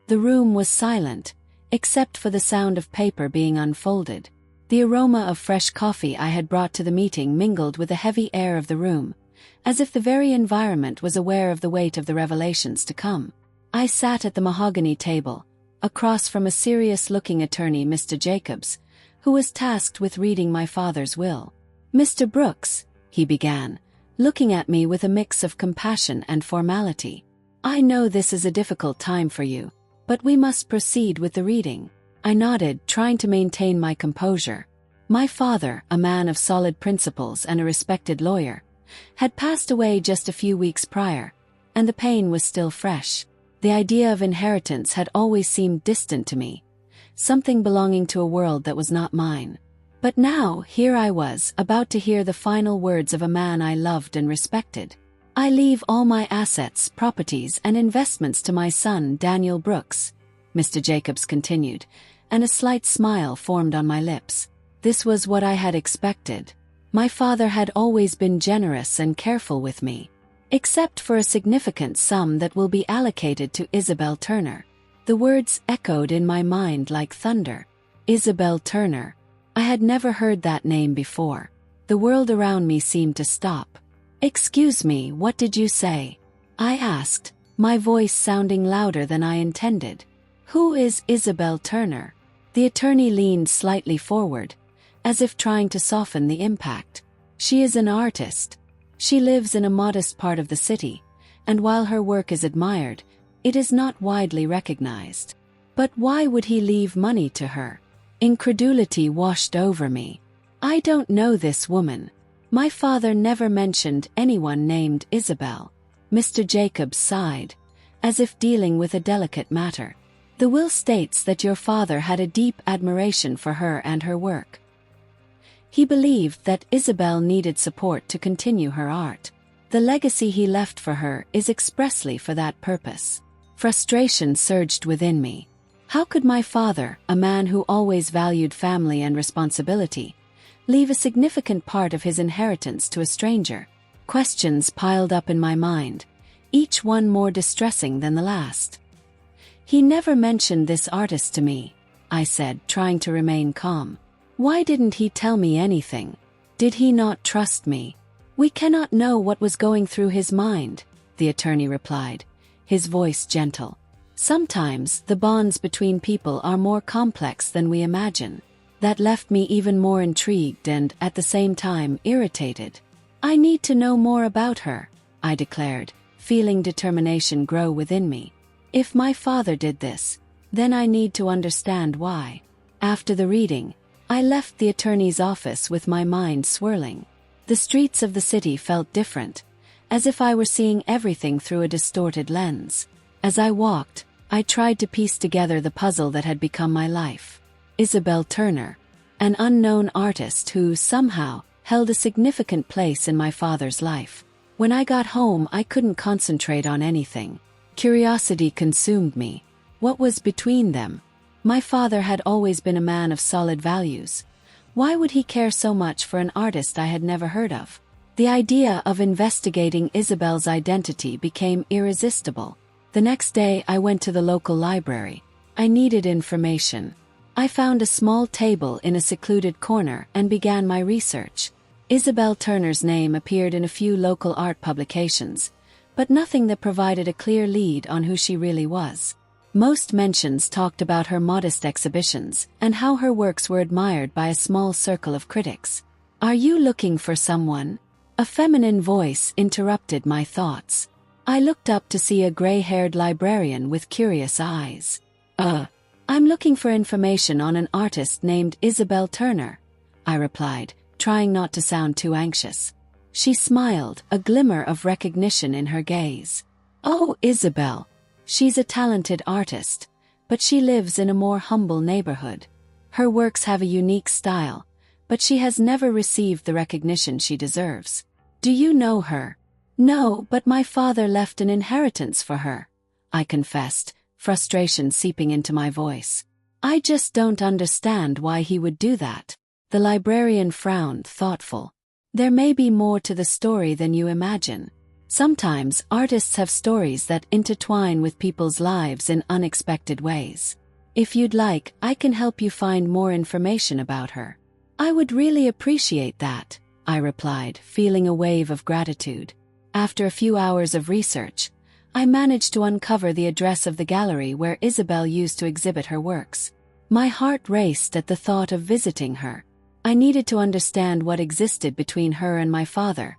The room was silent, except for the sound of paper being unfolded. The aroma of fresh coffee I had brought to the meeting mingled with the heavy air of the room, as if the very environment was aware of the weight of the revelations to come. I sat at the mahogany table, across from a serious-looking attorney, Mr. Jacobs, who was tasked with reading my father's will. "Mr. Brooks," he began, looking at me with a mix of compassion and formality, "I know this is a difficult time for you, but we must proceed with the reading." I nodded, trying to maintain my composure. My father, a man of solid principles and a respected lawyer, had passed away just a few weeks prior, and the pain was still fresh. The idea of inheritance had always seemed distant to me, something belonging to a world that was not mine. But now, here I was, about to hear the final words of a man I loved and respected. "I leave all my assets, properties, and investments to my son, Daniel Brooks," Mr. Jacobs continued, and a slight smile formed on my lips. This was what I had expected. My father had always been generous and careful with me, except for a significant sum that will be allocated to Isabelle Turner. The words echoed in my mind like thunder. Isabelle Turner. I had never heard that name before. The world around me seemed to stop. "Excuse me, what did you say?" I asked, my voice sounding louder than I intended. "Who is Isabelle Turner?" The attorney leaned slightly forward, as if trying to soften the impact. "She is an artist. She lives in a modest part of the city, and while her work is admired, it is not widely recognized." But why would he leave money to her? Incredulity washed over me. "I don't know this woman. My father never mentioned anyone named Isabelle." Mr. Jacobs sighed, as if dealing with a delicate matter. "The will states that your father had a deep admiration for her and her work. He believed that Isabelle needed support to continue her art. The legacy he left for her is expressly for that purpose." Frustration surged within me. How could my father, a man who always valued family and responsibility, leave a significant part of his inheritance to a stranger? Questions piled up in my mind, each one more distressing than the last. "He never mentioned this artist to me," I said, trying to remain calm. "Why didn't he tell me anything? Did he not trust me?" "We cannot know what was going through his mind," the attorney replied, his voice gentle. "Sometimes the bonds between people are more complex than we imagine." That left me even more intrigued and, at the same time, irritated. "I need to know more about her," I declared, feeling determination grow within me. "If my father did this, then I need to understand why." After the reading, I left the attorney's office with my mind swirling. The streets of the city felt different, as if I were seeing everything through a distorted lens. As I walked, I tried to piece together the puzzle that had become my life. Isabelle Turner, an unknown artist who, somehow, held a significant place in my father's life. When I got home, I couldn't concentrate on anything. Curiosity consumed me. What was between them? My father had always been a man of solid values. Why would he care so much for an artist I had never heard of? The idea of investigating Isabelle's identity became irresistible. The next day I went to the local library. I needed information. I found a small table in a secluded corner and began my research. Isabelle Turner's name appeared in a few local art publications, but nothing that provided a clear lead on who she really was. Most mentions talked about her modest exhibitions and how her works were admired by a small circle of critics. "Are you looking for someone?" A feminine voice interrupted my thoughts. I looked up to see a gray-haired librarian with curious eyes. I'm looking for information on an artist named Isabelle Turner," I replied, trying not to sound too anxious. She smiled, a glimmer of recognition in her gaze. "Oh, Isabelle. She's a talented artist, but she lives in a more humble neighborhood. Her works have a unique style, but she has never received the recognition she deserves. Do you know her?" "No, but my father left an inheritance for her," I confessed, frustration seeping into my voice. "I just don't understand why he would do that." The librarian frowned, thoughtful. "There may be more to the story than you imagine. Sometimes artists have stories that intertwine with people's lives in unexpected ways. If you'd like, I can help you find more information about her. I would really appreciate that, I replied, feeling a wave of gratitude. After a few hours of research, I managed to uncover the address of the gallery where Isabelle used to exhibit her works. My heart raced at the thought of visiting her. I needed to understand what existed between her and my father,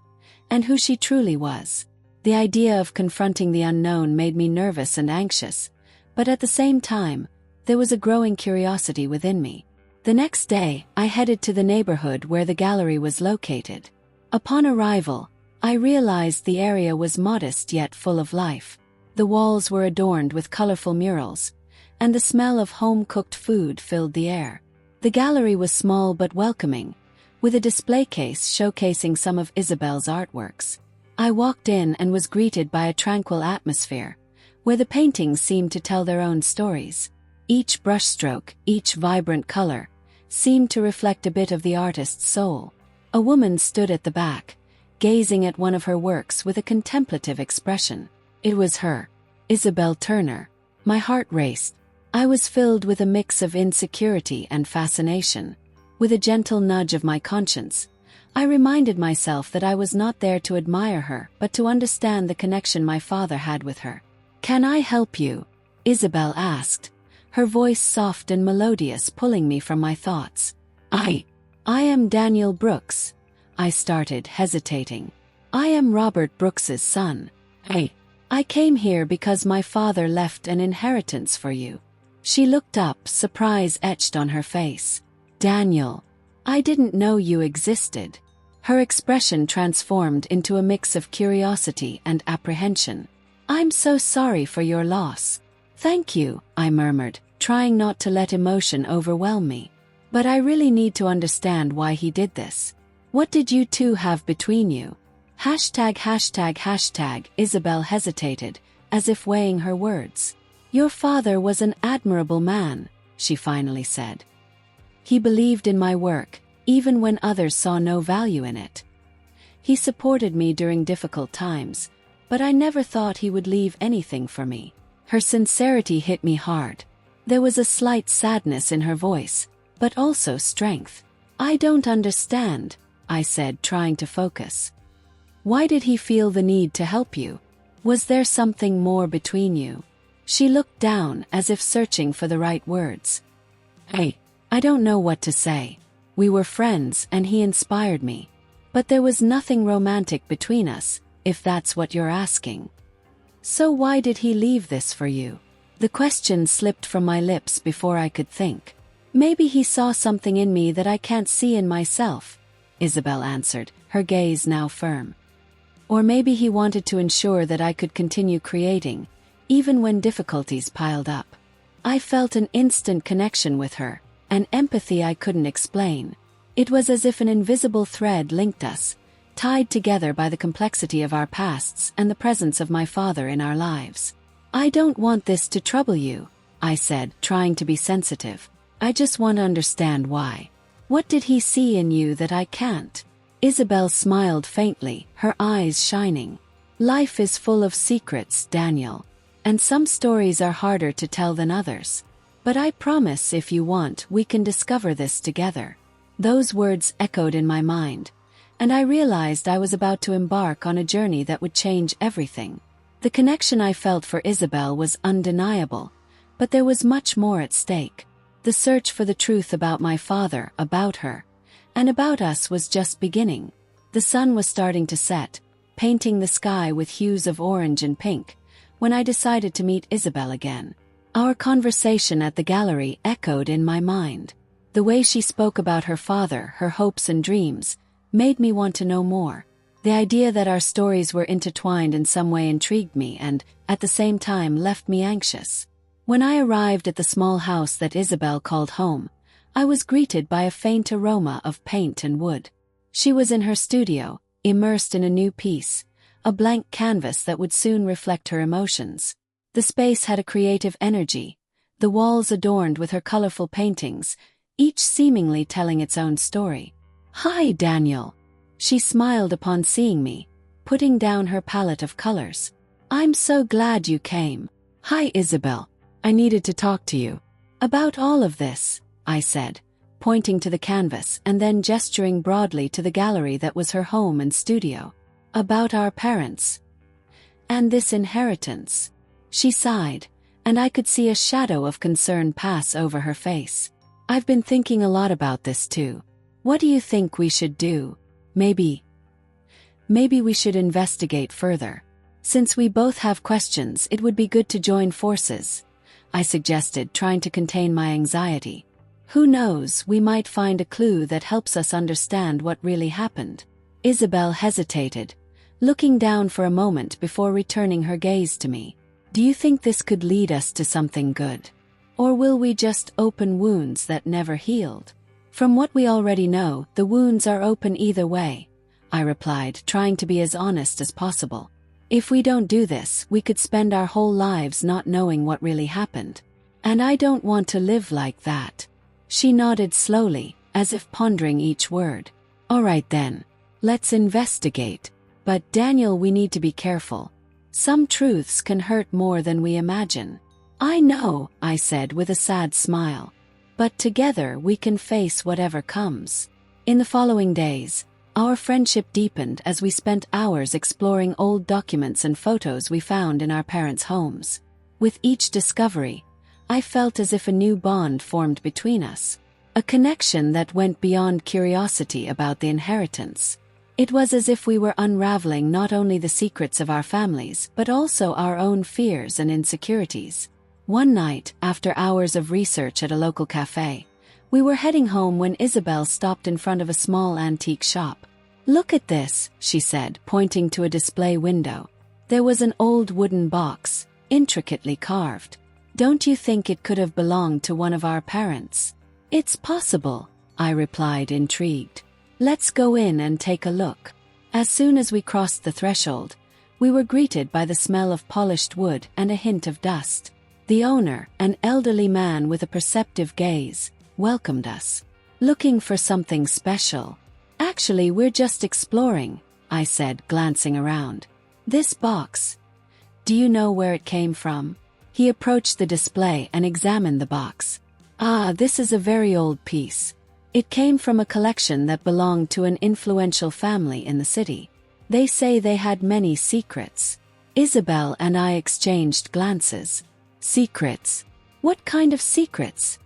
and who she truly was. The idea of confronting the unknown made me nervous and anxious, but at the same time, there was a growing curiosity within me. The next day, I headed to the neighborhood where the gallery was located. Upon arrival, I realized the area was modest yet full of life. The walls were adorned with colorful murals, and the smell of home-cooked food filled the air. The gallery was small but welcoming, with a display case showcasing some of Isabelle's artworks. I walked in and was greeted by a tranquil atmosphere, where the paintings seemed to tell their own stories. Each brushstroke, each vibrant color, seemed to reflect a bit of the artist's soul. A woman stood at the back, gazing at one of her works with a contemplative expression. It was her, Isabelle Turner. My heart raced. I was filled with a mix of insecurity and fascination. With a gentle nudge of my conscience, I reminded myself that I was not there to admire her but to understand the connection my father had with her. "Can I help you?" Isabelle asked, her voice soft and melodious, pulling me from my thoughts. I am Daniel Brooks," I started, hesitating. "I am Robert Brooks's son. I came here because my father left an inheritance for you." She looked up, surprise etched on her face. "Daniel, I didn't know you existed." Her expression transformed into a mix of curiosity and apprehension. "I'm so sorry for your loss." "Thank you," I murmured, trying not to let emotion overwhelm me. "But I really need to understand why he did this. What did you two have between you?" Hashtag. Isabelle hesitated, as if weighing her words. "Your father was an admirable man," she finally said. "He believed in my work, even when others saw no value in it. He supported me during difficult times, but I never thought he would leave anything for me." Her sincerity hit me hard. There was a slight sadness in her voice, but also strength. "I don't understand," I said, trying to focus. "Why did he feel the need to help you? Was there something more between you?" She looked down, as if searching for the right words. I don't know what to say. We were friends and he inspired me. But there was nothing romantic between us, if that's what you're asking. So why did he leave this for you?" The question slipped from my lips before I could think. "Maybe he saw something in me that I can't see in myself," Isabelle answered, her gaze now firm. "Or maybe he wanted to ensure that I could continue creating, even when difficulties piled up." I felt an instant connection with her, an empathy I couldn't explain. It was as if an invisible thread linked us, tied together by the complexity of our pasts and the presence of my father in our lives. "I don't want this to trouble you," I said, trying to be sensitive. "I just want to understand why. What did he see in you that I can't?" Isabelle smiled faintly, her eyes shining. "Life is full of secrets, Daniel. And some stories are harder to tell than others. But I promise, if you want, we can discover this together." Those words echoed in my mind, and I realized I was about to embark on a journey that would change everything. The connection I felt for Isabelle was undeniable, but there was much more at stake. The search for the truth about my father, about her, and about us was just beginning. The sun was starting to set, painting the sky with hues of orange and pink, when I decided to meet Isabelle again. Our conversation at the gallery echoed in my mind. The way she spoke about her father, her hopes and dreams, made me want to know more. The idea that our stories were intertwined in some way intrigued me and, at the same time, left me anxious. When I arrived at the small house that Isabelle called home, I was greeted by a faint aroma of paint and wood. She was in her studio, immersed in a new piece, a blank canvas that would soon reflect her emotions. The space had a creative energy, the walls adorned with her colorful paintings, each seemingly telling its own story. "Hi, Daniel." She smiled upon seeing me, putting down her palette of colors. "I'm so glad you came. Hi, Isabelle. I needed to talk to you about all of this," I said, pointing to the canvas and then gesturing broadly to the gallery that was her home and studio. "About our parents. And this inheritance." She sighed, and I could see a shadow of concern pass over her face. "I've been thinking a lot about this too. What do you think we should do? Maybe we should investigate further. Since we both have questions, it would be good to join forces," I suggested, trying to contain my anxiety. "Who knows, we might find a clue that helps us understand what really happened." Isabelle hesitated, looking down for a moment before returning her gaze to me. "Do you think this could lead us to something good? Or will we just open wounds that never healed?" "From what we already know, the wounds are open either way," I replied, trying to be as honest as possible. "If we don't do this, we could spend our whole lives not knowing what really happened. And I don't want to live like that." She nodded slowly, as if pondering each word. "All right then. Let's investigate. But Daniel, we need to be careful. Some truths can hurt more than we imagine." "I know," I said with a sad smile. "But together we can face whatever comes." In the following days, our friendship deepened as we spent hours exploring old documents and photos we found in our parents' homes. With each discovery, I felt as if a new bond formed between us, a connection that went beyond curiosity about the inheritance. It was as if we were unraveling not only the secrets of our families but also our own fears and insecurities. One night, after hours of research at a local cafe, we were heading home when Isabelle stopped in front of a small antique shop. "Look at this," she said, pointing to a display window. There was an old wooden box, intricately carved. "Don't you think it could have belonged to one of our parents?" "It's possible," I replied, intrigued. "Let's go in and take a look." As soon as we crossed the threshold, we were greeted by the smell of polished wood and a hint of dust. The owner, an elderly man with a perceptive gaze, welcomed us. "Looking for something special?" "Actually, we're just exploring," I said, glancing around. "This box. Do you know where it came from?" He approached the display and examined the box. "Ah, this is a very old piece. It came from a collection that belonged to an influential family in the city. They say they had many secrets." Isabelle and I exchanged glances. "Secrets? What kind of secrets?"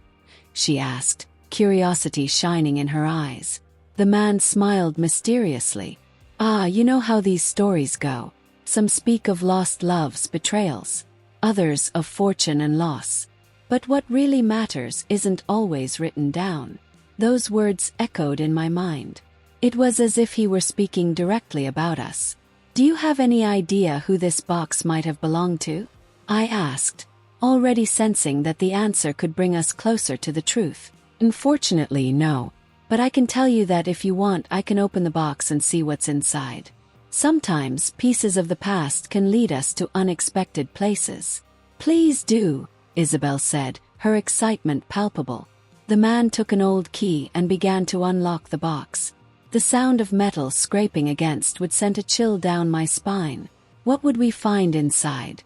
she asked, curiosity shining in her eyes. The man smiled mysteriously. "Ah, you know how these stories go. Some speak of lost loves, betrayals. Others of fortune and loss. But what really matters isn't always written down." Those words echoed in my mind. It was as if he were speaking directly about us. "Do you have any idea who this box might have belonged to?" I asked, already sensing that the answer could bring us closer to the truth. "Unfortunately, no. But I can tell you that if you want, I can open the box and see what's inside. Sometimes pieces of the past can lead us to unexpected places." "Please do," Isabelle said, her excitement palpable. The man took an old key and began to unlock the box. The sound of metal scraping against wood sent a chill down my spine. What would we find inside?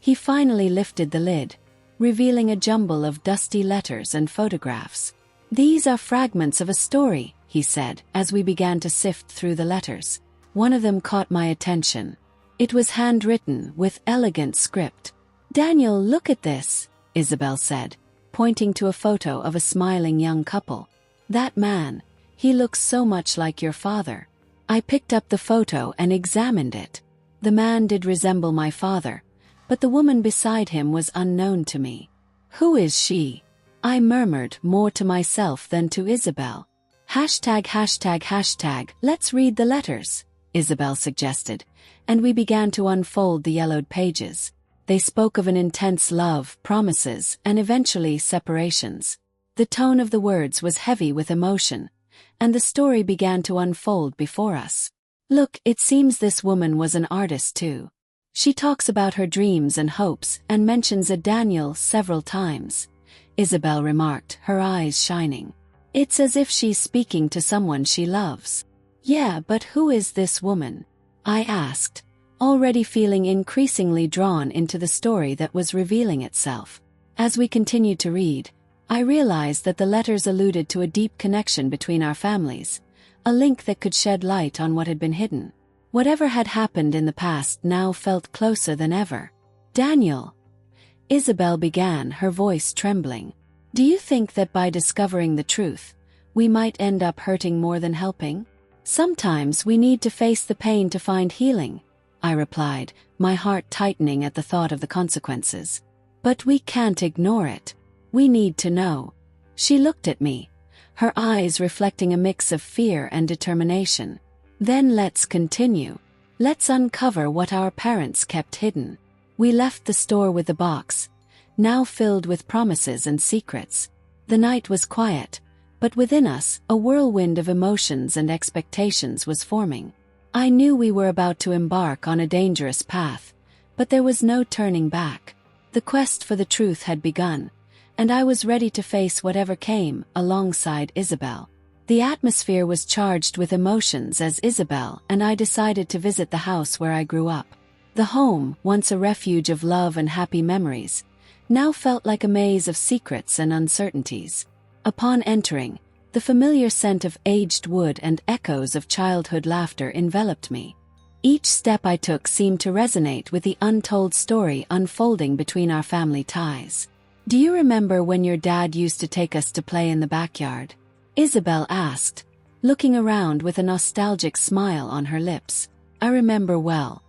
He finally lifted the lid, revealing a jumble of dusty letters and photographs. "These are fragments of a story," he said, as we began to sift through the letters. One of them caught my attention. It was handwritten, with elegant script. "Daniel, look at this," Isabelle said, pointing to a photo of a smiling young couple. "That man, he looks so much like your father." I picked up the photo and examined it. The man did resemble my father, but the woman beside him was unknown to me. "Who is she?" I murmured, more to myself than to Isabelle. ###, let's read the letters," Isabelle suggested, and we began to unfold the yellowed pages. They spoke of an intense love, promises, and eventually separations. The tone of the words was heavy with emotion, and the story began to unfold before us. "Look, it seems this woman was an artist too. She talks about her dreams and hopes and mentions a Daniel several times," Isabelle remarked, her eyes shining. "It's as if she's speaking to someone she loves." "Yeah, but who is this woman?" I asked, already feeling increasingly drawn into the story that was revealing itself. As we continued to read, I realized that the letters alluded to a deep connection between our families, a link that could shed light on what had been hidden. Whatever had happened in the past now felt closer than ever. Daniel, Isabelle began, her voice trembling. Do you think that by discovering the truth, we might end up hurting more than helping? Sometimes we need to face the pain to find healing, I replied, my heart tightening at the thought of the consequences. But we can't ignore it. We need to know. She looked at me, her eyes reflecting a mix of fear and determination. Then let's continue. Let's uncover what our parents kept hidden. We left the store with the box, now filled with promises and secrets. The night was quiet, but within us, a whirlwind of emotions and expectations was forming. I knew we were about to embark on a dangerous path, but there was no turning back. The quest for the truth had begun, and I was ready to face whatever came alongside Isabelle. The atmosphere was charged with emotions as Isabelle and I decided to visit the house where I grew up. The home, once a refuge of love and happy memories, now felt like a maze of secrets and uncertainties. Upon entering, the familiar scent of aged wood and echoes of childhood laughter enveloped me. Each step I took seemed to resonate with the untold story unfolding between our family ties. Do you remember when your dad used to take us to play in the backyard? Isabelle asked, looking around with a nostalgic smile on her lips. I remember well.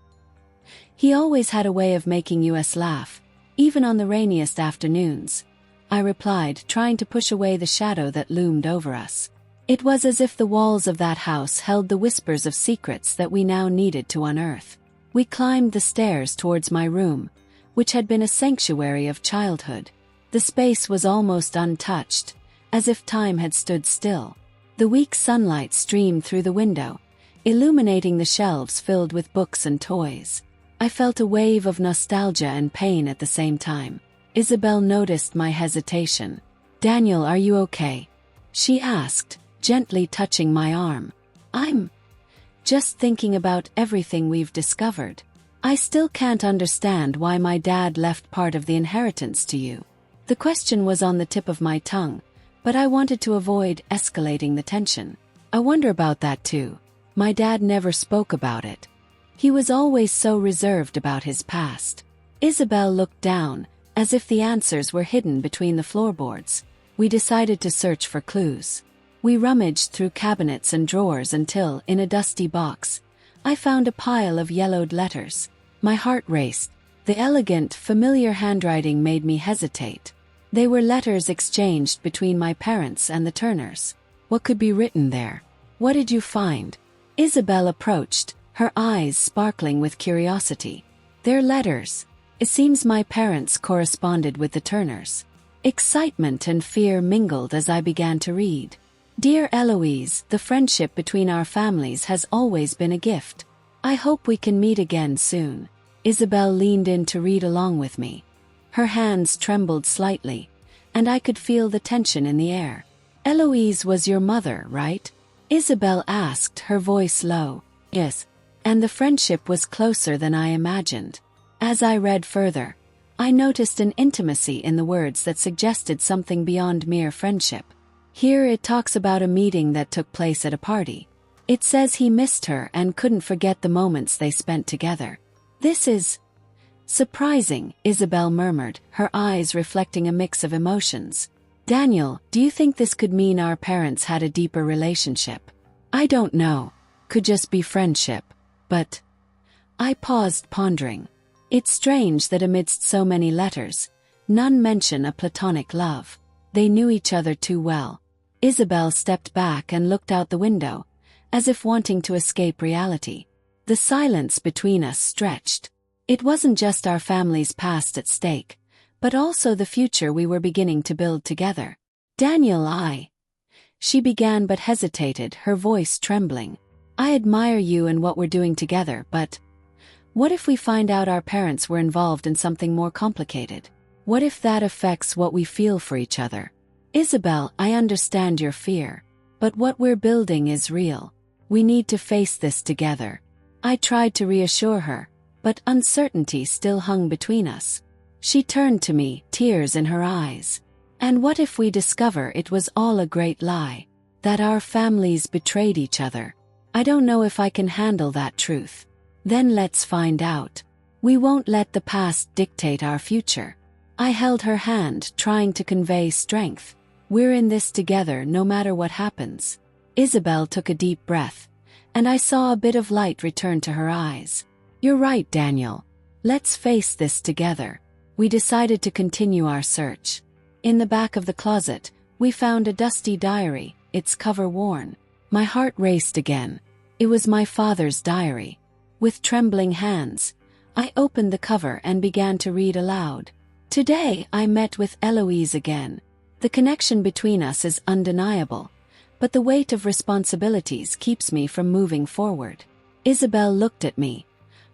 He always had a way of making us laugh, even on the rainiest afternoons, I replied, trying to push away the shadow that loomed over us. It was as if the walls of that house held the whispers of secrets that we now needed to unearth. We climbed the stairs towards my room, which had been a sanctuary of childhood. The space was almost untouched, as if time had stood still. The weak sunlight streamed through the window, illuminating the shelves filled with books and toys. I felt a wave of nostalgia and pain at the same time. Isabelle noticed my hesitation. Daniel, are you okay? She asked, gently touching my arm. I'm just thinking about everything we've discovered. I still can't understand why my dad left part of the inheritance to you. The question was on the tip of my tongue, but I wanted to avoid escalating the tension. I wonder about that too. My dad never spoke about it. He was always so reserved about his past. Isabelle looked down, as if the answers were hidden between the floorboards. We decided to search for clues. We rummaged through cabinets and drawers until, in a dusty box, I found a pile of yellowed letters. My heart raced. The elegant, familiar handwriting made me hesitate. They were letters exchanged between my parents and the Turners. What could be written there? What did you find? Isabelle approached, her eyes sparkling with curiosity. Their letters. It seems my parents corresponded with the Turners. Excitement and fear mingled as I began to read. Dear Eloise, the friendship between our families has always been a gift. I hope we can meet again soon. Isabelle leaned in to read along with me. Her hands trembled slightly, and I could feel the tension in the air. Eloise was your mother, right? Isabelle asked, her voice low. Yes. And the friendship was closer than I imagined. As I read further, I noticed an intimacy in the words that suggested something beyond mere friendship. Here it talks about a meeting that took place at a party. It says he missed her and couldn't forget the moments they spent together. This is surprising, Isabelle murmured, her eyes reflecting a mix of emotions. Daniel, do you think this could mean our parents had a deeper relationship? I don't know. Could just be friendship. But I paused, pondering. It's strange that amidst so many letters, none mention a platonic love. They knew each other too well. Isabelle stepped back and looked out the window, as if wanting to escape reality. The silence between us stretched. It wasn't just our family's past at stake, but also the future we were beginning to build together. Daniel, she began but hesitated, her voice trembling. I admire you and what we're doing together, but what if we find out our parents were involved in something more complicated? What if that affects what we feel for each other? Isabelle, I understand your fear, but what we're building is real. We need to face this together. I tried to reassure her, but uncertainty still hung between us. She turned to me, tears in her eyes. And what if we discover it was all a great lie? That our families betrayed each other? I don't know if I can handle that truth. Then let's find out. We won't let the past dictate our future. I held her hand, trying to convey strength. We're in this together no matter what happens. Isabelle took a deep breath, and I saw a bit of light return to her eyes. You're right, Daniel. Let's face this together. We decided to continue our search. In the back of the closet, we found a dusty diary, its cover worn. My heart raced again. It was my father's diary. With trembling hands, I opened the cover and began to read aloud. Today I met with Eloise again. The connection between us is undeniable, but the weight of responsibilities keeps me from moving forward. Isabelle looked at me,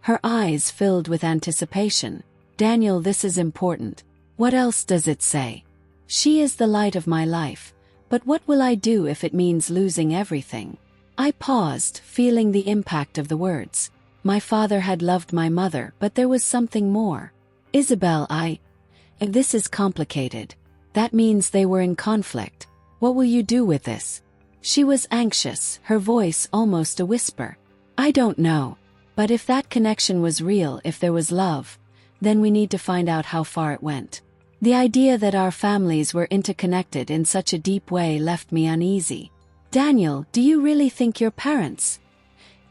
her eyes filled with anticipation. Daniel, this is important. What else does it say? She is the light of my life, but what will I do if it means losing everything? I paused, feeling the impact of the words. My father had loved my mother, but there was something more. Isabelle, this is complicated. That means they were in conflict. What will you do with this? She was anxious, her voice almost a whisper. I don't know. But if that connection was real, if there was love, then we need to find out how far it went. The idea that our families were interconnected in such a deep way left me uneasy. Daniel, do you really think your parents?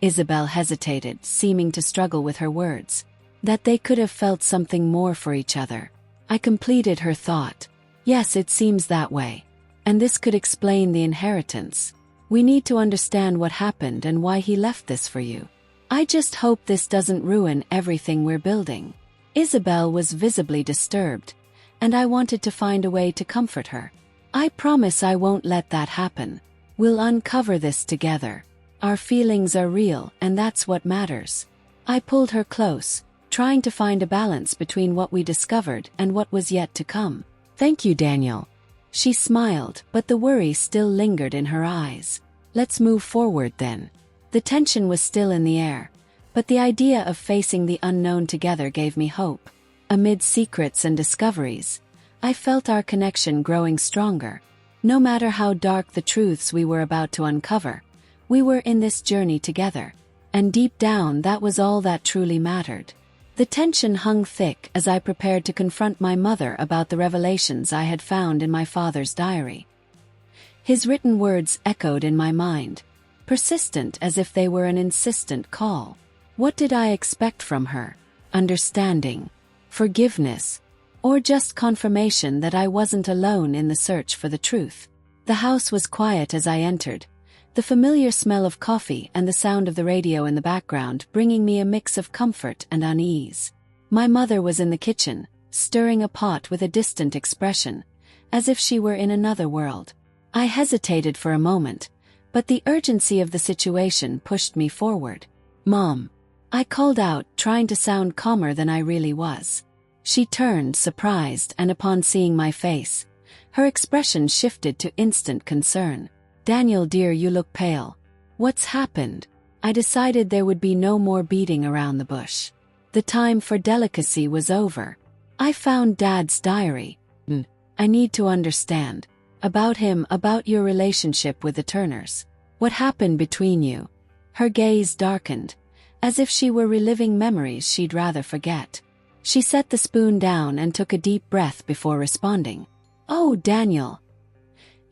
Isabelle hesitated, seeming to struggle with her words. That they could have felt something more for each other. I completed her thought. Yes, it seems that way. And this could explain the inheritance. We need to understand what happened and why he left this for you. I just hope this doesn't ruin everything we're building. Isabelle was visibly disturbed, and I wanted to find a way to comfort her. I promise I won't let that happen. We'll uncover this together. Our feelings are real, and that's what matters. I pulled her close, trying to find a balance between what we discovered and what was yet to come. Thank you, Daniel. She smiled, but the worry still lingered in her eyes. Let's move forward then. The tension was still in the air, but the idea of facing the unknown together gave me hope. Amid secrets and discoveries, I felt our connection growing stronger. No matter how dark the truths we were about to uncover, we were in this journey together, and deep down that was all that truly mattered. The tension hung thick as I prepared to confront my mother about the revelations I had found in my father's diary. His written words echoed in my mind, persistent as if they were an insistent call. What did I expect from her? Understanding? Forgiveness? Or just confirmation that I wasn't alone in the search for the truth? The house was quiet as I entered, the familiar smell of coffee and the sound of the radio in the background bringing me a mix of comfort and unease. My mother was in the kitchen, stirring a pot with a distant expression, as if she were in another world. I hesitated for a moment, but the urgency of the situation pushed me forward. Mom. I called out, trying to sound calmer than I really was. She turned, surprised, and upon seeing my face, her expression shifted to instant concern. Daniel, dear, you look pale. What's happened? I decided there would be no more beating around the bush. The time for delicacy was over. I found Dad's diary. I need to understand. About him, about your relationship with the Turners. What happened between you? Her gaze darkened, as if she were reliving memories she'd rather forget. She set the spoon down and took a deep breath before responding. Oh, Daniel.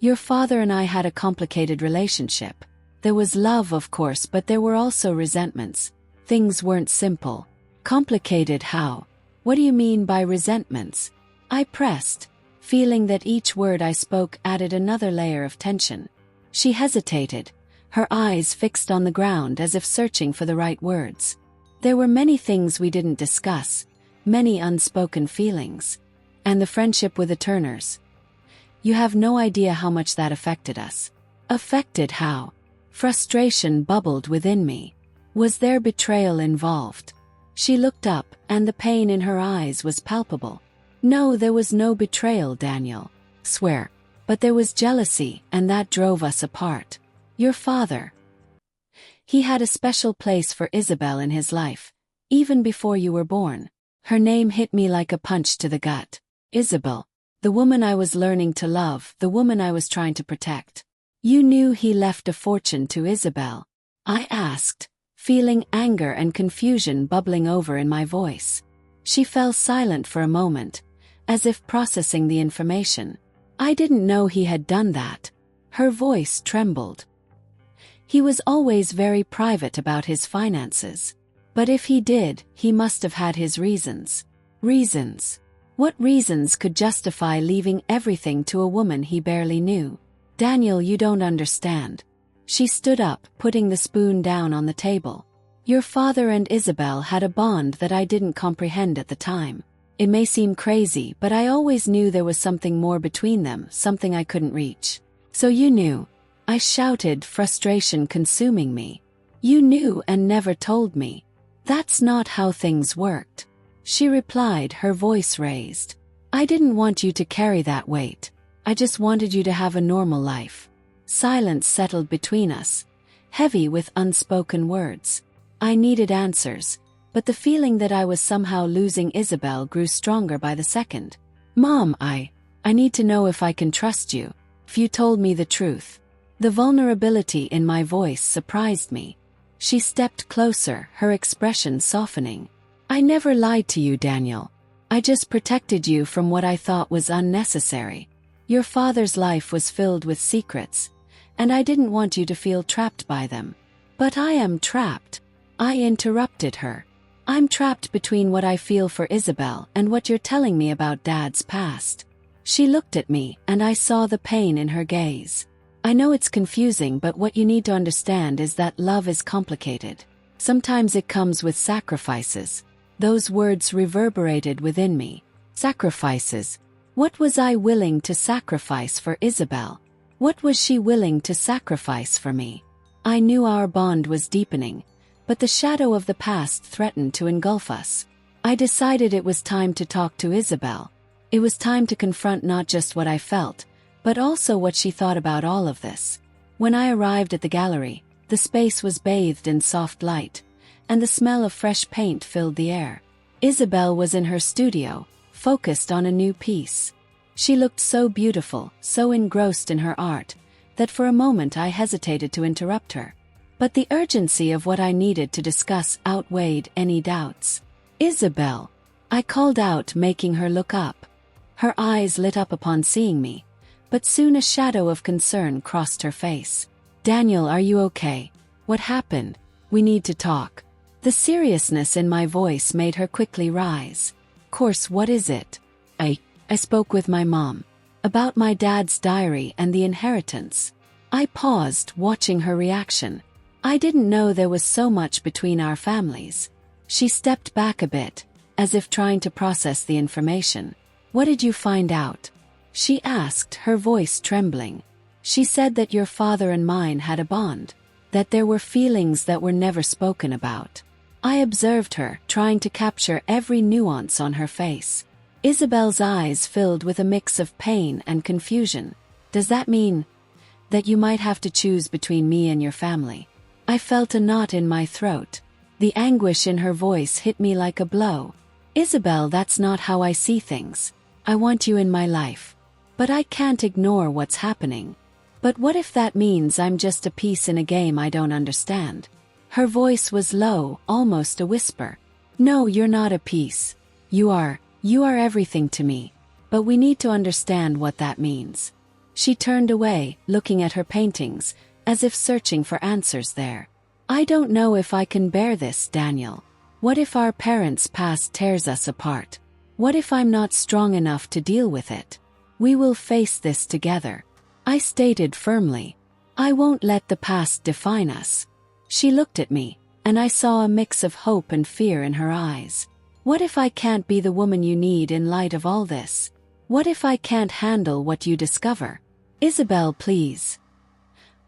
Your father and I had a complicated relationship. There was love, of course, but there were also resentments. Things weren't simple. Complicated how? What do you mean by resentments? I pressed, feeling that each word I spoke added another layer of tension. She hesitated, her eyes fixed on the ground as if searching for the right words. There were many things we didn't discuss, many unspoken feelings. And the friendship with the Turners. You have no idea how much that affected us. Affected how? Frustration bubbled within me. Was there betrayal involved? She looked up, and the pain in her eyes was palpable. No, there was no betrayal, Daniel. Swear. But there was jealousy, and that drove us apart. Your father. He had a special place for Isabelle in his life, even before you were born. Her name hit me like a punch to the gut. Isabelle. The woman I was learning to love, the woman I was trying to protect. You knew he left a fortune to Isabelle? I asked, feeling anger and confusion bubbling over in my voice. She fell silent for a moment, as if processing the information. I didn't know he had done that. Her voice trembled. He was always very private about his finances. But if he did, he must have had his reasons. Reasons? What reasons could justify leaving everything to a woman he barely knew? Daniel, you don't understand. She stood up, putting the spoon down on the table. Your father and Isabelle had a bond that I didn't comprehend at the time. It may seem crazy, but I always knew there was something more between them, something I couldn't reach. So you knew? I shouted, frustration consuming me. You knew and never told me. That's not how things worked. She replied, her voice raised. I didn't want you to carry that weight. I just wanted you to have a normal life. Silence settled between us, heavy with unspoken words. I needed answers, but the feeling that I was somehow losing Isabelle grew stronger by the second. Mom, I need to know if I can trust you, if you told me the truth. The vulnerability in my voice surprised me. She stepped closer, her expression softening. I never lied to you, Daniel. I just protected you from what I thought was unnecessary. Your father's life was filled with secrets, and I didn't want you to feel trapped by them. But I am trapped. I interrupted her. I'm trapped between what I feel for Isabelle and what you're telling me about Dad's past. She looked at me, and I saw the pain in her gaze. I know it's confusing, but what you need to understand is that love is complicated. Sometimes it comes with sacrifices. Those words reverberated within me. Sacrifices. What was I willing to sacrifice for Isabelle? What was she willing to sacrifice for me? I knew our bond was deepening, but the shadow of the past threatened to engulf us. I decided it was time to talk to Isabelle. It was time to confront not just what I felt, but also what she thought about all of this. When I arrived at the gallery, the space was bathed in soft light, and the smell of fresh paint filled the air. Isabelle was in her studio, focused on a new piece. She looked so beautiful, so engrossed in her art, that for a moment I hesitated to interrupt her. But the urgency of what I needed to discuss outweighed any doubts. Isabelle! I called out, making her look up. Her eyes lit up upon seeing me, but soon a shadow of concern crossed her face. Daniel, are you okay? What happened? We need to talk. The seriousness in my voice made her quickly rise. Course, what is it? I spoke with my mom. About my dad's diary and the inheritance. I paused, watching her reaction. I didn't know there was so much between our families. She stepped back a bit, as if trying to process the information. What did you find out? She asked, her voice trembling. She said that your father and mine had a bond, that there were feelings that were never spoken about. I observed her, trying to capture every nuance on her face. Isabelle's eyes filled with a mix of pain and confusion. Does that mean that you might have to choose between me and your family? I felt a knot in my throat. The anguish in her voice hit me like a blow. Isabelle, that's not how I see things. I want you in my life. But I can't ignore what's happening. But what if that means I'm just a piece in a game I don't understand? Her voice was low, almost a whisper. No, you're not a piece. You are everything to me. But we need to understand what that means. She turned away, looking at her paintings, as if searching for answers there. I don't know if I can bear this, Daniel. What if our parents' past tears us apart? What if I'm not strong enough to deal with it? We will face this together. I stated firmly. I won't let the past define us. She looked at me, and I saw a mix of hope and fear in her eyes. What if I can't be the woman you need in light of all this? What if I can't handle what you discover? Isabelle, please.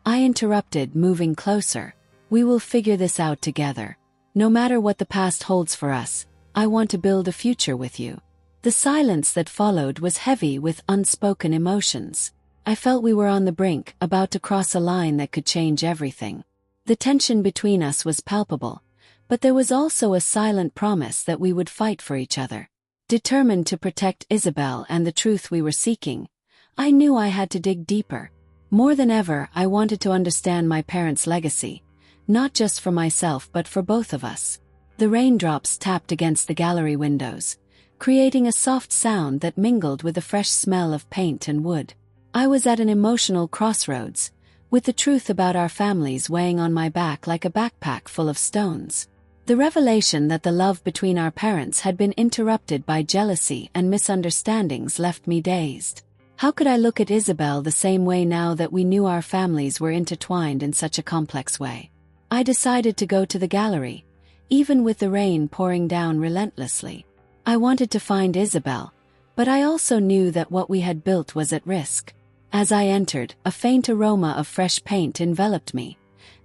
I interrupted, moving closer. We will figure this out together. No matter what the past holds for us, I want to build a future with you. The silence that followed was heavy with unspoken emotions. I felt we were on the brink, about to cross a line that could change everything. The tension between us was palpable, but there was also a silent promise that we would fight for each other. Determined to protect Isabelle and the truth we were seeking, I knew I had to dig deeper. More than ever, I wanted to understand my parents' legacy, not just for myself but for both of us. The raindrops tapped against the gallery windows, creating a soft sound that mingled with the fresh smell of paint and wood. I was at an emotional crossroads, with the truth about our families weighing on my back like a backpack full of stones. The revelation that the love between our parents had been interrupted by jealousy and misunderstandings left me dazed. How could I look at Isabelle the same way now that we knew our families were intertwined in such a complex way? I decided to go to the gallery, even with the rain pouring down relentlessly. I wanted to find Isabelle, but I also knew that what we had built was at risk. As I entered, a faint aroma of fresh paint enveloped me,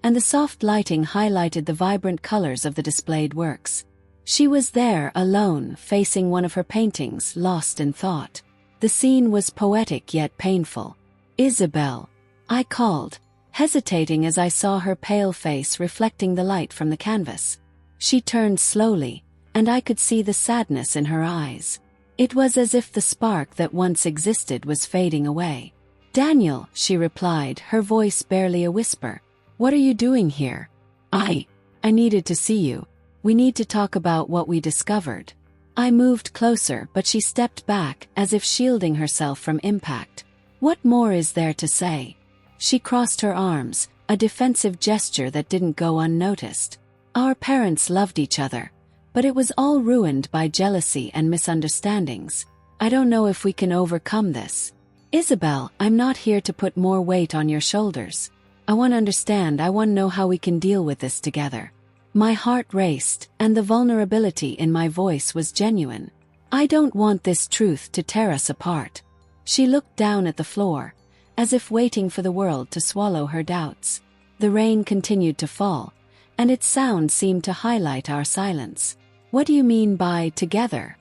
and the soft lighting highlighted the vibrant colors of the displayed works. She was there, alone, facing one of her paintings, lost in thought. The scene was poetic yet painful. "Isabelle," I called, hesitating as I saw her pale face reflecting the light from the canvas. She turned slowly, and I could see the sadness in her eyes. It was as if the spark that once existed was fading away. "Daniel," she replied, her voice barely a whisper. "What are you doing here?" I needed to see you. We need to talk about what we discovered." I moved closer, but she stepped back, as if shielding herself from impact. "What more is there to say?" She crossed her arms, a defensive gesture that didn't go unnoticed. "Our parents loved each other, but it was all ruined by jealousy and misunderstandings. I don't know if we can overcome this. Isabelle, I'm not here to put more weight on your shoulders. I want to understand, I want to know how we can deal with this together." My heart raced, and the vulnerability in my voice was genuine. "I don't want this truth to tear us apart." She looked down at the floor, as if waiting for the world to swallow her doubts. The rain continued to fall, and its sound seemed to highlight our silence. "What do you mean by together?"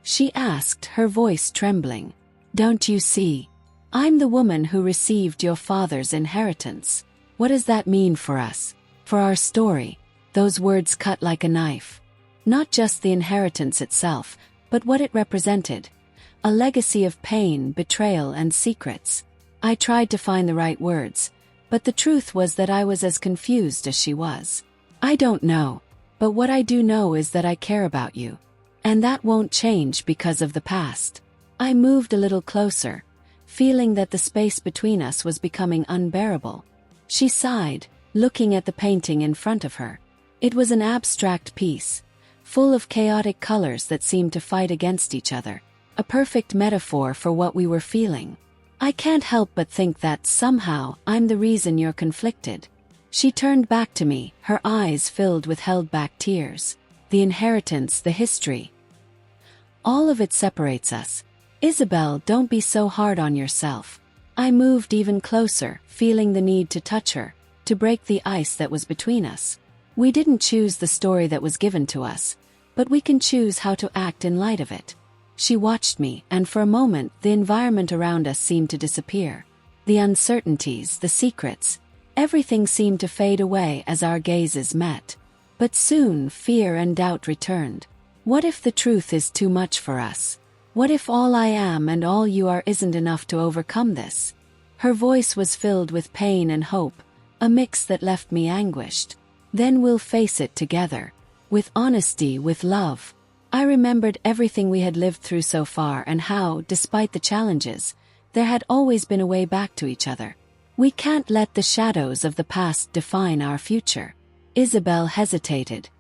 she asked, her voice trembling. "Don't you see? I'm the woman who received your father's inheritance. What does that mean for us? For our story?" Those words cut like a knife. Not just the inheritance itself, but what it represented. A legacy of pain, betrayal, and secrets. I tried to find the right words, but the truth was that I was as confused as she was. "I don't know, but what I do know is that I care about you. And that won't change because of the past." I moved a little closer, feeling that the space between us was becoming unbearable. She sighed, looking at the painting in front of her. It was an abstract piece, full of chaotic colors that seemed to fight against each other. A perfect metaphor for what we were feeling. "I can't help but think that, somehow, I'm the reason you're conflicted." She turned back to me, her eyes filled with held-back tears. "The inheritance, the history. All of it separates us. Isabelle, don't be so hard on yourself." I moved even closer, feeling the need to touch her, to break the ice that was between us. We didn't choose the story that was given to us, but we can choose how to act in light of it. She watched me, and for a moment, the environment around us seemed to disappear. The uncertainties, the secrets, everything seemed to fade away as our gazes met. But soon, fear and doubt returned. What if the truth is too much for us? What if all I am and all you are isn't enough to overcome this? Her voice was filled with pain and hope, a mix that left me anguished. "Then we'll face it together. With honesty, with love." I remembered everything we had lived through so far and how, despite the challenges, there had always been a way back to each other. We can't let the shadows of the past define our future. Isabelle hesitated,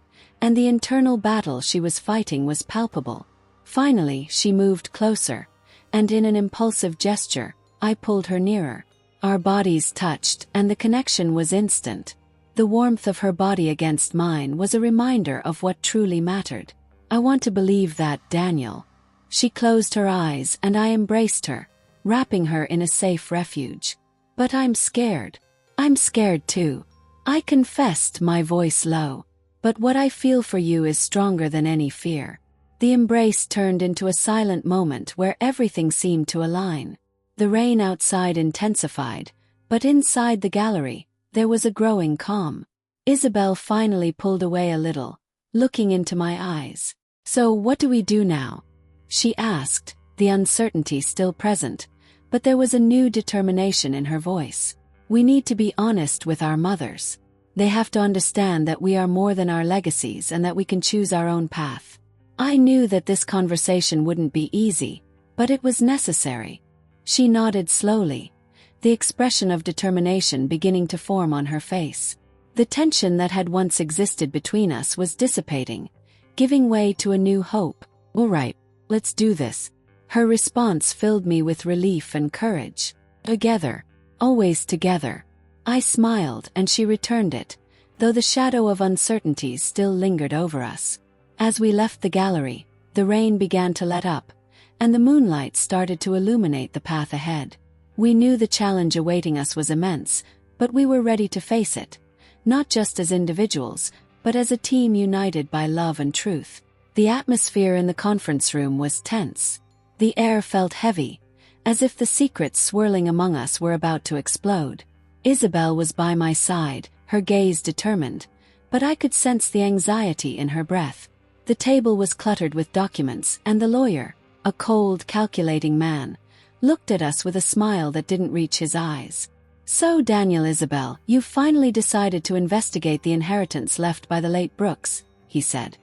and the internal battle she was fighting was palpable. Finally, she moved closer, and in an impulsive gesture, I pulled her nearer. Our bodies touched, and the connection was instant. The warmth of her body against mine was a reminder of what truly mattered. "I want to believe that, Daniel." She closed her eyes, and I embraced her, wrapping her in a safe refuge. "But I'm scared. I'm scared too," I confessed, my voice low. "But what I feel for you is stronger than any fear." The embrace turned into a silent moment where everything seemed to align. The rain outside intensified, but inside the gallery, there was a growing calm. Isabelle finally pulled away a little, looking into my eyes. "So what do we do now?" she asked, the uncertainty still present, but there was a new determination in her voice. "We need to be honest with our mothers. They have to understand that we are more than our legacies and that we can choose our own path." I knew that this conversation wouldn't be easy, but it was necessary. She nodded slowly, the expression of determination beginning to form on her face. The tension that had once existed between us was dissipating, giving way to a new hope. "All right, let's do this." Her response filled me with relief and courage. "Together. Always together." I smiled and she returned it, though the shadow of uncertainty still lingered over us. As we left the gallery, the rain began to let up, and the moonlight started to illuminate the path ahead. We knew the challenge awaiting us was immense, but we were ready to face it, not just as individuals, but as a team united by love and truth. The atmosphere in the conference room was tense. The air felt heavy, as if the secrets swirling among us were about to explode. Isabelle was by my side, her gaze determined, but I could sense the anxiety in her breath. The table was cluttered with documents, and the lawyer, a cold, calculating man, looked at us with a smile that didn't reach his eyes. "So, Daniel, Isabelle, you've finally decided to investigate the inheritance left by the late Brooks," he said.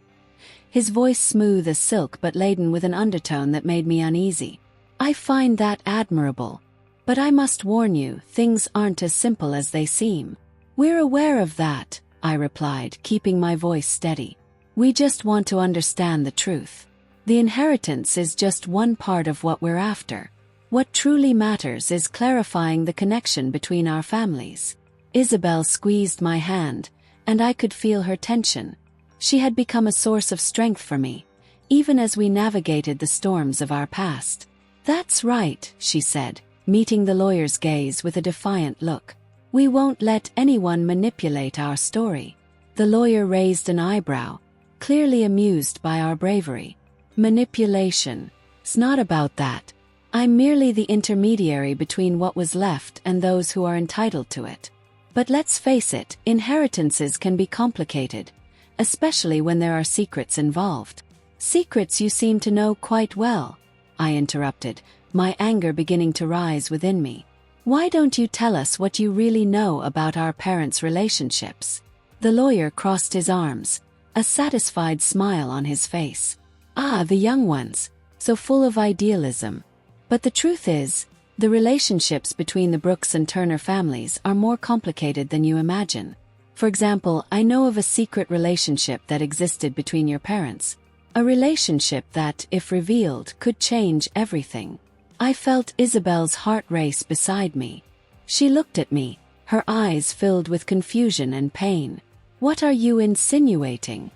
His voice smooth as silk but laden with an undertone that made me uneasy. "I find that admirable. But I must warn you, things aren't as simple as they seem." "We're aware of that," I replied, keeping my voice steady. "We just want to understand the truth. The inheritance is just one part of what we're after. What truly matters is clarifying the connection between our families." Isabelle squeezed my hand, and I could feel her tension. She had become a source of strength for me, even as we navigated the storms of our past. "That's right," she said, meeting the lawyer's gaze with a defiant look. "We won't let anyone manipulate our story." The lawyer raised an eyebrow, clearly amused by our bravery. "Manipulation? It's not about that. I'm merely the intermediary between what was left and those who are entitled to it. But let's face it, inheritances can be complicated, especially when there are secrets involved." "Secrets you seem to know quite well," I interrupted, my anger beginning to rise within me. "Why don't you tell us what you really know about our parents' relationships?" The lawyer crossed his arms, a satisfied smile on his face. "Ah, the young ones, so full of idealism. But the truth is, the relationships between the Brooks and Turner families are more complicated than you imagine. For example, I know of a secret relationship that existed between your parents. A relationship that, if revealed, could change everything." I felt Isabelle's heart race beside me. She looked at me, her eyes filled with confusion and pain. "What are you insinuating?"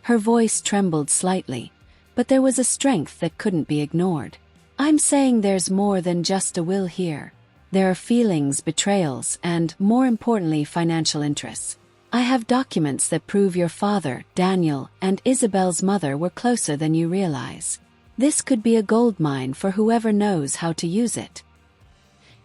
Her voice trembled slightly, but there was a strength that couldn't be ignored. "I'm saying there's more than just a will here. There are feelings, betrayals, and, more importantly, financial interests. I have documents that prove your father, Daniel, and Isabelle's mother were closer than you realize. This could be a goldmine for whoever knows how to use it."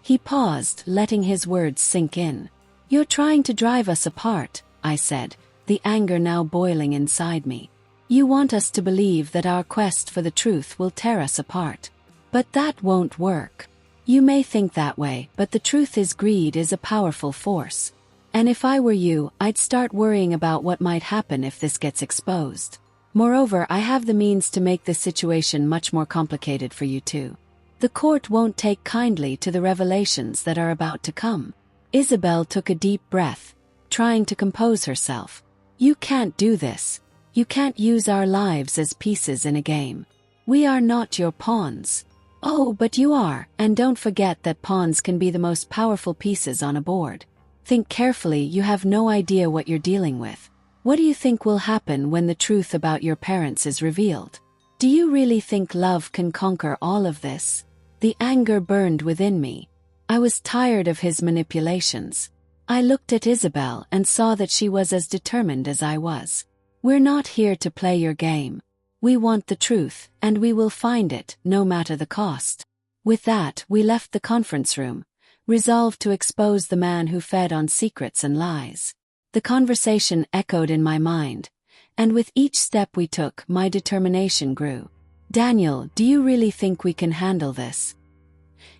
He paused, letting his words sink in. "You're trying to drive us apart," I said, the anger now boiling inside me. "You want us to believe that our quest for the truth will tear us apart. But that won't work. You may think that way, but the truth is greed is a powerful force. And if I were you, I'd start worrying about what might happen if this gets exposed. Moreover, I have the means to make this situation much more complicated for you too. The court won't take kindly to the revelations that are about to come." Isabelle took a deep breath, trying to compose herself. "You can't do this. You can't use our lives as pieces in a game. We are not your pawns." "Oh, but you are, and don't forget that pawns can be the most powerful pieces on a board. Think carefully, you have no idea what you're dealing with. What do you think will happen when the truth about your parents is revealed? Do you really think love can conquer all of this?" The anger burned within me. I was tired of his manipulations. I looked at Isabelle and saw that she was as determined as I was. "We're not here to play your game. We want the truth, and we will find it, no matter the cost." With that, we left the conference room, resolved to expose the man who fed on secrets and lies. The conversation echoed in my mind, and with each step we took, my determination grew. Daniel, do you really think we can handle this?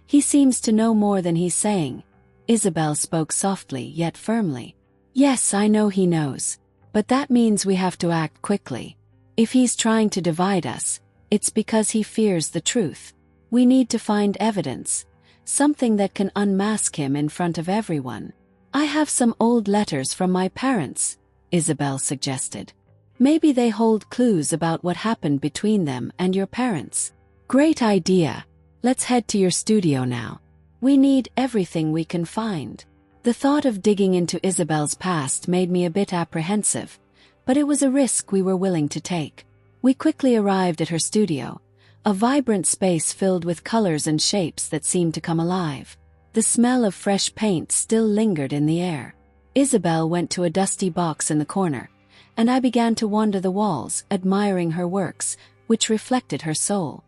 He seems to know more than he's saying. Isabelle spoke softly yet firmly. Yes, I know he knows. But that means we have to act quickly. If he's trying to divide us, it's because he fears the truth. We need to find evidence, something that can unmask him in front of everyone. I have some old letters from my parents, Isabelle suggested. Maybe they hold clues about what happened between them and your parents. Great idea. Let's head to your studio now. We need everything we can find. The thought of digging into Isabelle's past made me a bit apprehensive, but it was a risk we were willing to take. We quickly arrived at her studio, a vibrant space filled with colors and shapes that seemed to come alive. The smell of fresh paint still lingered in the air. Isabelle went to a dusty box in the corner, and I began to wander the walls, admiring her works, which reflected her soul.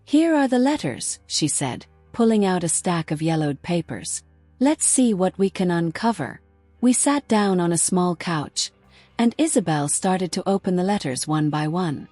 Here are the letters, she said, pulling out a stack of yellowed papers. Let's see what we can uncover. We sat down on a small couch, and Isabelle started to open the letters one by one.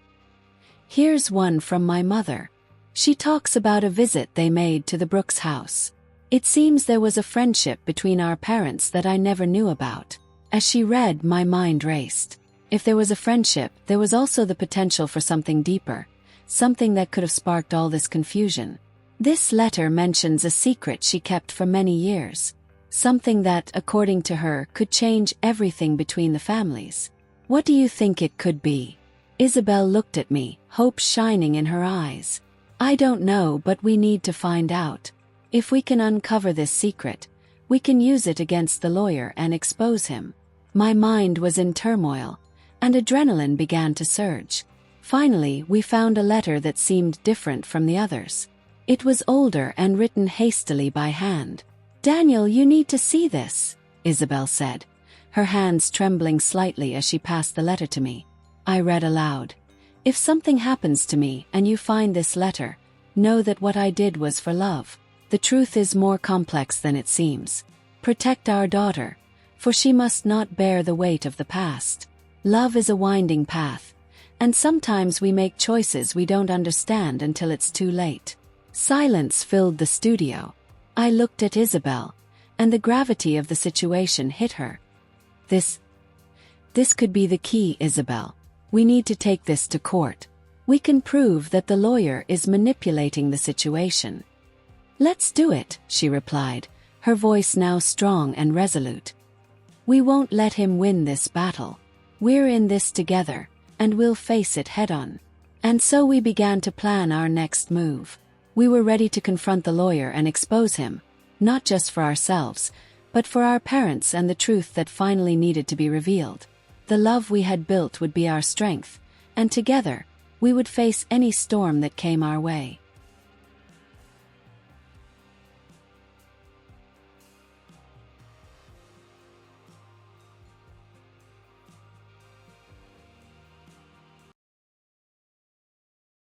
Here's one from my mother. She talks about a visit they made to the Brooks house. It seems there was a friendship between our parents that I never knew about. As she read, my mind raced. If there was a friendship, there was also the potential for something deeper, something that could have sparked all this confusion. This letter mentions a secret she kept for many years, something that, according to her, could change everything between the families. What do you think it could be? Isabelle looked at me, hope shining in her eyes. I don't know, but we need to find out. If we can uncover this secret, we can use it against the lawyer and expose him. My mind was in turmoil, and adrenaline began to surge. Finally, we found a letter that seemed different from the others. It was older and written hastily by hand. Daniel, you need to see this, Isabelle said, her hands trembling slightly as she passed the letter to me. I read aloud. If something happens to me and you find this letter, know that what I did was for love. The truth is more complex than it seems. Protect our daughter, for she must not bear the weight of the past. Love is a winding path, and sometimes we make choices we don't understand until it's too late. Silence filled the studio. I looked at Isabelle, and the gravity of the situation hit her. This could be the key, Isabelle. We need to take this to court. We can prove that the lawyer is manipulating the situation. Let's do it, she replied, her voice now strong and resolute. We won't let him win this battle. We're in this together, and we'll face it head-on. And so we began to plan our next move. We were ready to confront the lawyer and expose him, not just for ourselves, but for our parents and the truth that finally needed to be revealed. The love we had built would be our strength, and together, we would face any storm that came our way.